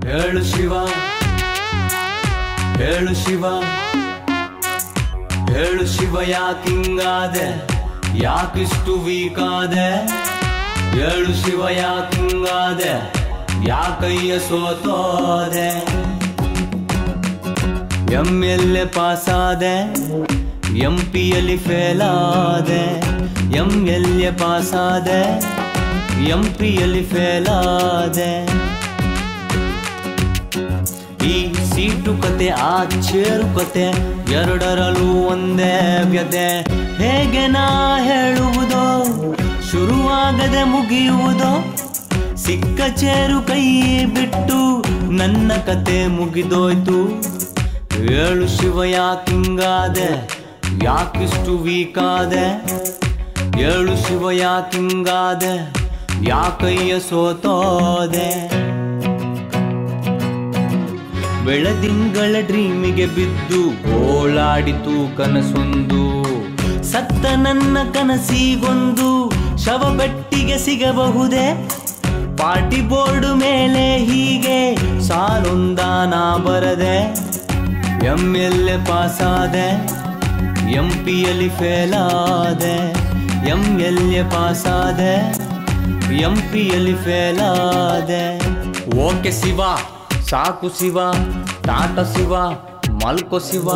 ಹೇಳು ಶಿವ ಹೇಳು ಶಿವ ಹೇಳು ಶಿವ ಯಾಕಿಂಗಾದೆ ಯಾಕಿಷ್ಟು ವೀಕಾದೆ ಹೇಳು ಶಿವ ಯಾಕಿಂಗಾದೆ ಯಾಕಯ್ಯ ಸೋತೋದೆ MLA ಪಾಸಾದೆ MP ಫೇಲ್ ಆದೆ MLA ಪಾಸಾದೆ MP ಫೇಲ್ ಆದೆ ಈ ಸೀಟು ಕತೆ ಆ ಚೇರು ಕತೆ ಎರಡರಲ್ಲೂ ಒಂದೇ ವ್ಯತೆ ಹೇಗೆ ನಾ ಹೇಳುವುದೋ ಶುರುವಾಗದೆ ಮುಗಿಯುವುದೋ ಸಿಕ್ಕ ಚೇರು ಕೈ ಬಿಟ್ಟು ನನ್ನ ಕತೆ ಮುಗಿದೋಯ್ತು ಹೇಳು ಶಿವ ಯಾಕಿಂಗಾದೆ ಯಾಕಿಷ್ಟು ವೀಕಾದೆ ಹೇಳು ಶಿವ ಯಾಕಿಂಗಾದೆ ಯಾಕಯ್ಯ ಸೋತೋದೆ ಬೆಳದಿಂಗಳ ಡ್ರೀಮಿಗೆ ಬಿದ್ದು ಗೋಳಾಡಿತು ಕನಸೊಂದು ಸತ್ತ ನನ್ನ ಕನಸಿಗೊಂದು ಶವ ಬೆಟ್ಟಿಗೆ ಸಿಗಬಹುದೇ ಪಾರ್ಟಿ ಬೋರ್ಡ್ ಮೇಲೆ ಹೀಗೆ ಸಾಲೊಂದಾನ ಬರದೆ MLA ಪಾಸಾದೆ MP ಫೇಲ್ ಆದೆ MLA ಪಾಸಾದೆ MP ಫೇಲ್ ಆದೆ ಓಕೆ ಶಿವ ಸಾಕು ಶಿವ ಟಾಟಾ ಶಿವ ಮಲ್ಕೋ ಶಿವ